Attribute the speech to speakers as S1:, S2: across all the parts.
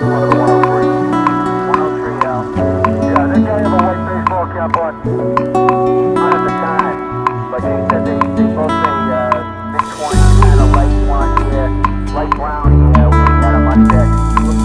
S1: Yeah, they can't have a white baseball cap on. Not at the time. But they said they both say mid-20s, kind of light blonde hair, light brown hair. We had a mustache. Look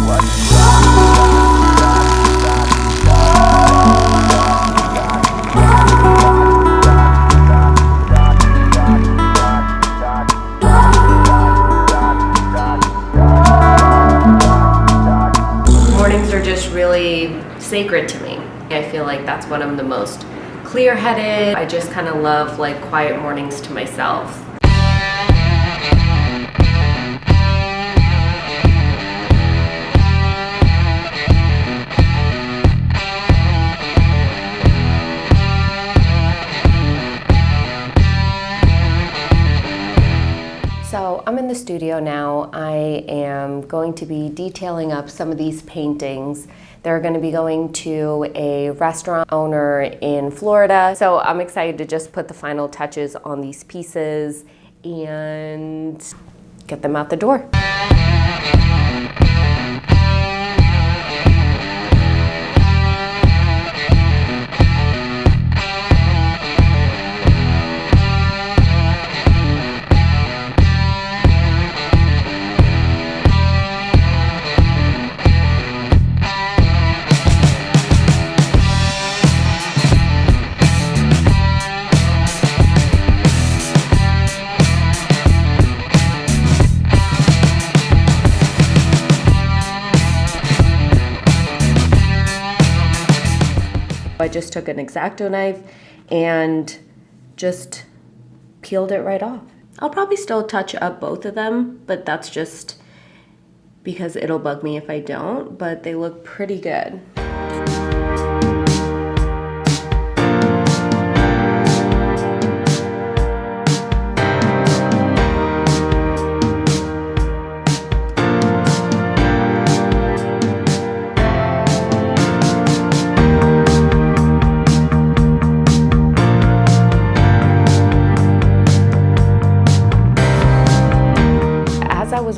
S2: Mornings are just really sacred to me. I feel like that's when I'm the most clear-headed. I just kind of love like quiet mornings to myself. So I'm in the studio now. I am going to be detailing up some of these paintings. They're going to be going to a restaurant owner in Florida. So I'm excited to just put the final touches on these pieces and get them out the door. I just took an X-Acto knife and just peeled it right off. I'll probably still touch up both of them, but that's just because it'll bug me if I don't, but they look pretty good.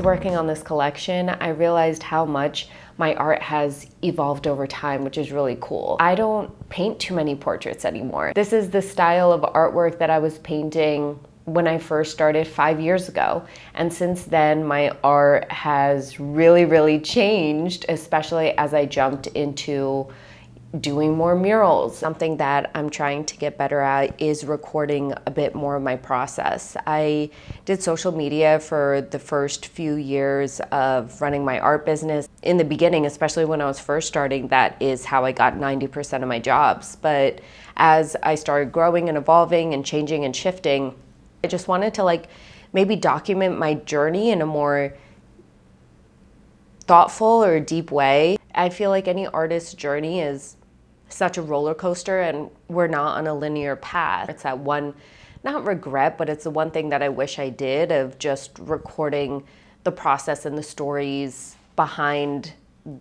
S2: Working on this collection, I realized how much my art has evolved over time, which is really cool. I don't paint too many portraits anymore. This is the style of artwork that I was painting when I first started 5 years ago. And since then, my art has really changed, especially as I jumped into doing more murals. Something that I'm trying to get better at is recording a bit more of my process. I did social media for the first few years of running my art business. In the beginning, especially when I was first starting, that is how I got 90% of my jobs. But as I started growing and evolving and changing and shifting, I just wanted to like maybe document my journey in a more thoughtful or deep way. I feel like any artist's journey is such a roller coaster and we're not on a linear path. It's that one, not regret, but it's the one thing that I wish I did of just recording the process and the stories behind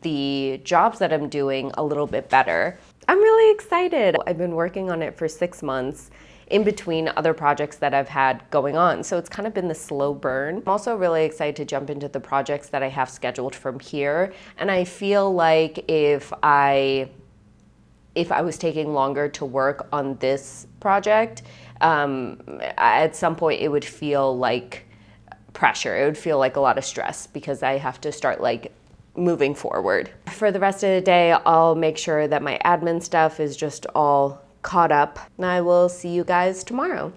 S2: the jobs that I'm doing a little bit better. I'm really excited. I've been working on it for 6 months in between other projects that I've had going on. So it's kind of been the slow burn. I'm also really excited to jump into the projects that I have scheduled from here. And I feel like if I was taking longer to work on this project, at some point it would feel like pressure. It would feel like a lot of stress because I have to start like moving forward. For the rest of the day, I'll make sure that my admin stuff is just all caught up. And I will see you guys tomorrow.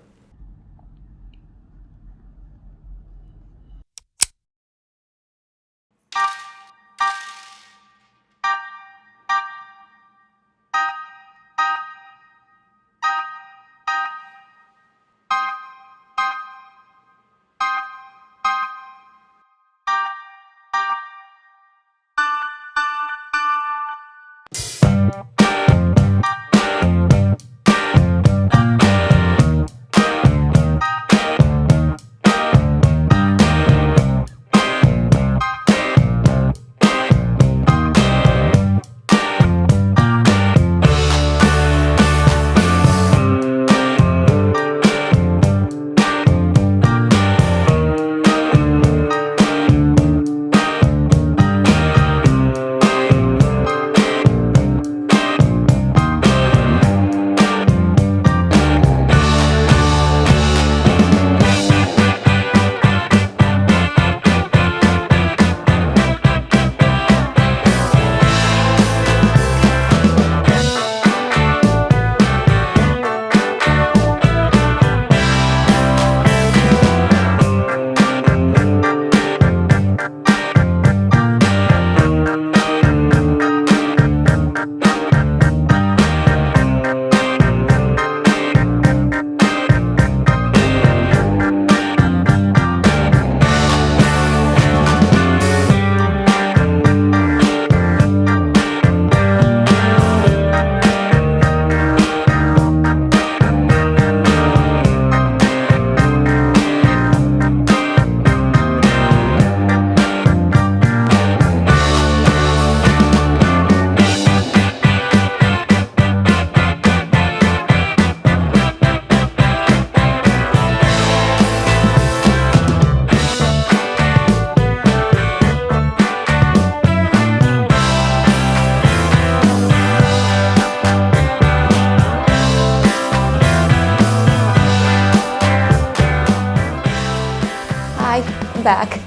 S2: I'm back.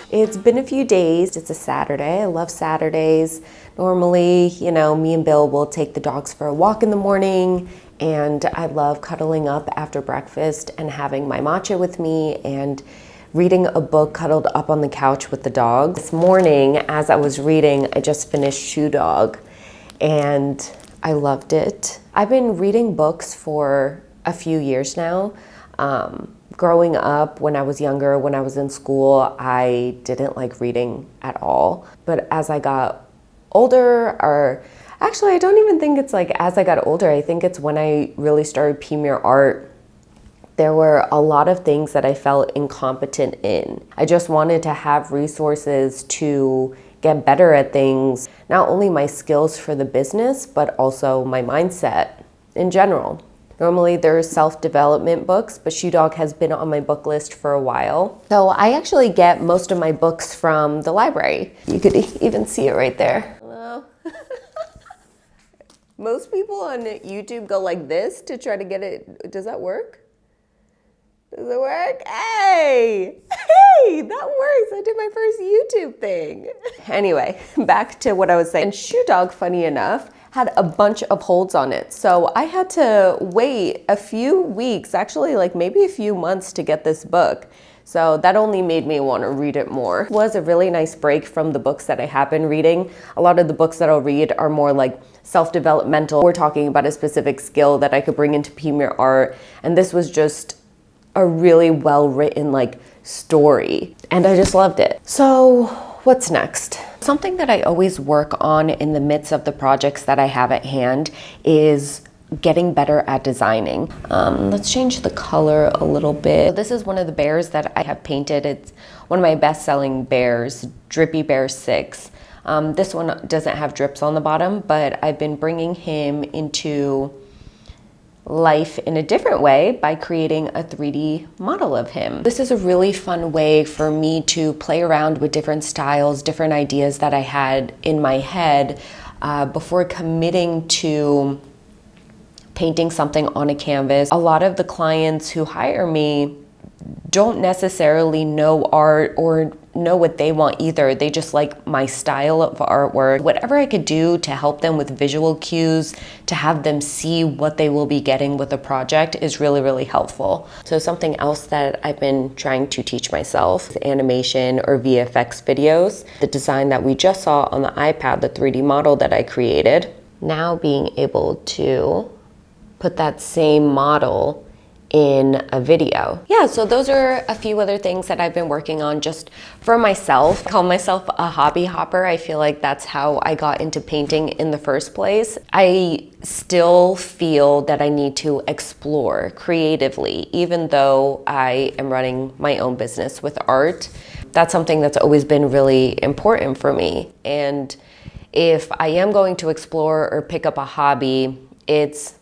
S2: It's been a few days. It's a Saturday. I love Saturdays. Normally, you know, me and Bill will take the dogs for a walk in the morning, and I love cuddling up after breakfast and having my matcha with me and reading a book cuddled up on the couch with the dog. This morning, as I was reading, I just finished Shoe Dog, and I loved it. I've been reading books for a few years now. Growing up, when I was younger, when I was in school, I didn't like reading at all. But as I got older, or actually I don't even think it's like as I got older, I think it's when I really started Premier Art, there were a lot of things that I felt incompetent in. I just wanted to have resources to get better at things, not only my skills for the business, but also my mindset in general. Normally there's self-development books, but Shoe Dog has been on my book list for a while. So I actually get most of my books from the library. You could even see it right there. Hello. Most people on YouTube go like this to try to get it. Does that work? Does it work? Hey, that works. I did my first YouTube thing. Anyway, back to what I was saying. And Shoe Dog, funny enough, had a bunch of holds on it. So I had to wait a few weeks, actually like maybe a few months to get this book. So that only made me want to read it more. It was a really nice break from the books that I have been reading. A lot of the books that I'll read are more like self-developmental. We're talking about a specific skill that I could bring into Premier Art. And this was just a really well-written like story. And I just loved it. So what's next? Something that I always work on in the midst of the projects that I have at hand is getting better at designing. Let's change the color a little bit. This is one of the bears that I have painted. It's one of my best-selling bears, Drippy Bear 6. This one doesn't have drips on the bottom, but I've been bringing him into life in a different way by creating a 3D model of him. This is a really fun way for me to play around with different styles, different ideas that I had in my head before committing to painting something on a canvas. A lot of the clients who hire me don't necessarily know art or know what they want either. They just like my style of artwork. Whatever I could do to help them with visual cues, to have them see what they will be getting with a project is really, really helpful. So something else that I've been trying to teach myself is animation or VFX videos. The design that we just saw on the iPad, the 3D model that I created, now being able to put that same model in a video. Yeah, so those are a few other things that I've been working on just for myself. I call myself a hobby hopper. I feel like that's how I got into painting in the first place. I still feel that I need to explore creatively, even though I am running my own business with art. That's something that's always been really important for me. And if I am going to explore or pick up a hobby, it's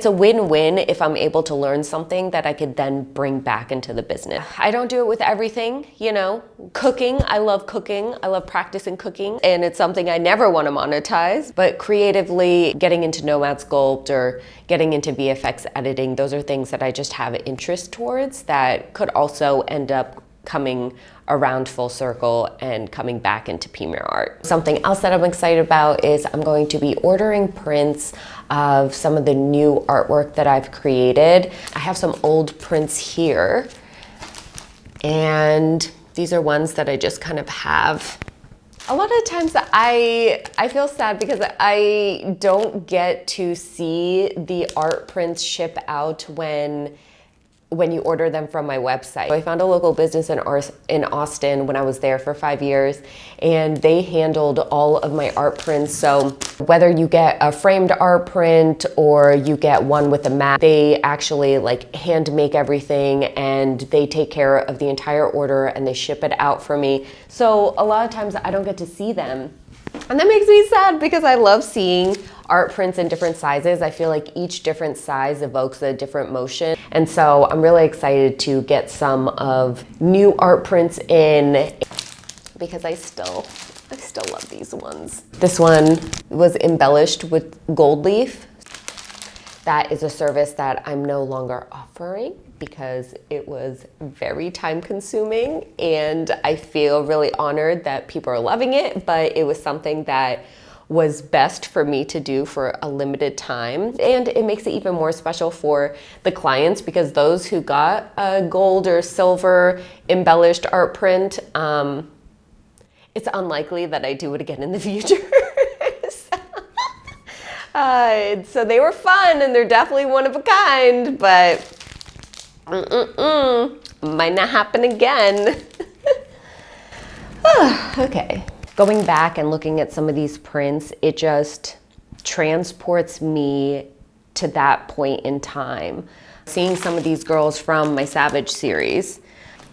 S2: a win-win if I'm able to learn something that I could then bring back into the business. I don't do it with everything, you know. Cooking, I love practicing cooking, and it's something I never want to monetize. But creatively, getting into Nomad Sculpt or getting into VFX editing, those are things that I just have an interest towards that could also end up coming around full circle and coming back into Premier Art. Something else that I'm excited about is I'm going to be ordering prints of some of the new artwork that I've created. I have some old prints here, and these are ones that I just kind of have. A lot of times I feel sad because I don't get to see the art prints ship out when you order them from my website. So I found a local business in Austin when I was there for 5 years, and they handled all of my art prints. So whether you get a framed art print or you get one with a mat, they actually like hand make everything, and they take care of the entire order and they ship it out for me. So a lot of times I don't get to see them. And that makes me sad because I love seeing art prints in different sizes. I feel like each different size evokes a different motion. And so I'm really excited to get some of new art prints in because I still love these ones. This one was embellished with gold leaf. That is a service that I'm no longer offering because it was very time consuming, and I feel really honored that people are loving it, but it was something that was best for me to do for a limited time. And it makes it even more special for the clients because those who got a gold or silver embellished art print, it's unlikely that I do it again in the future. So they were fun and they're definitely one of a kind, but might not happen again. Okay. Going back and looking at some of these prints, it just transports me to that point in time. Seeing some of these girls from my Savage series,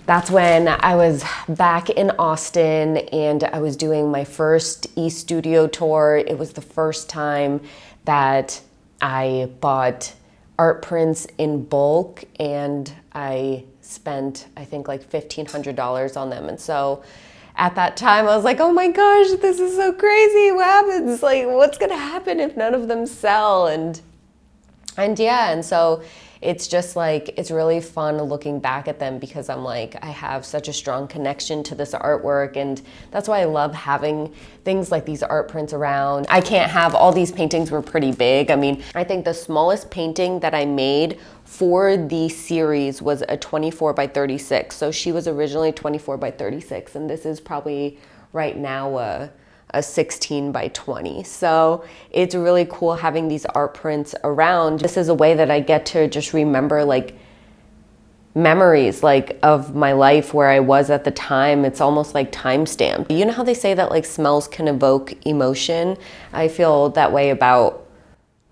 S2: that's when I was back in Austin and I was doing my first e-studio tour. It was the first time that I bought art prints in bulk and I spent, I think, like $1,500 on them. And so at that time, I was like, oh my gosh, this is so crazy. What happens? Like, what's gonna happen if none of them sell? And so it's just like, it's really fun looking back at them because I'm like, I have such a strong connection to this artwork, and that's why I love having things like these art prints around. I can't have, all these paintings were pretty big. I mean, I think the smallest painting that I made for the series was a 24 by 36. So she was originally 24 by 36, and this is probably right now a 16 by 20. So it's really cool having these art prints around. This is a way that I get to just remember like memories like of my life, where I was at the time. It's almost like timestamped. You know how they say that like smells can evoke emotion? I feel that way about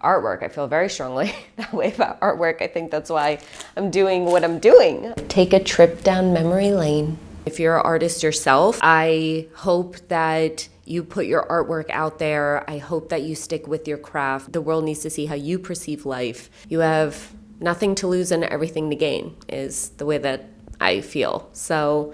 S2: artwork. I feel very strongly that way about artwork. I think that's why I'm doing what I'm doing. Take a trip down memory lane. If you're an artist yourself, I hope that you put your artwork out there. I hope that you stick with your craft. The world needs to see how you perceive life. You have nothing to lose and everything to gain, is the way that I feel. So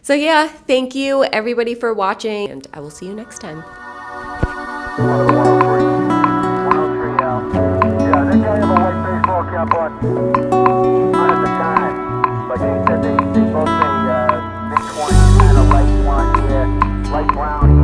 S2: yeah, thank you everybody for watching, and I will see you next time.
S1: 103 out. Yeah, they have a white baseball cap on. Not at the time, but they said they both say mid-20s, kind of light blonde hair, light brown hair.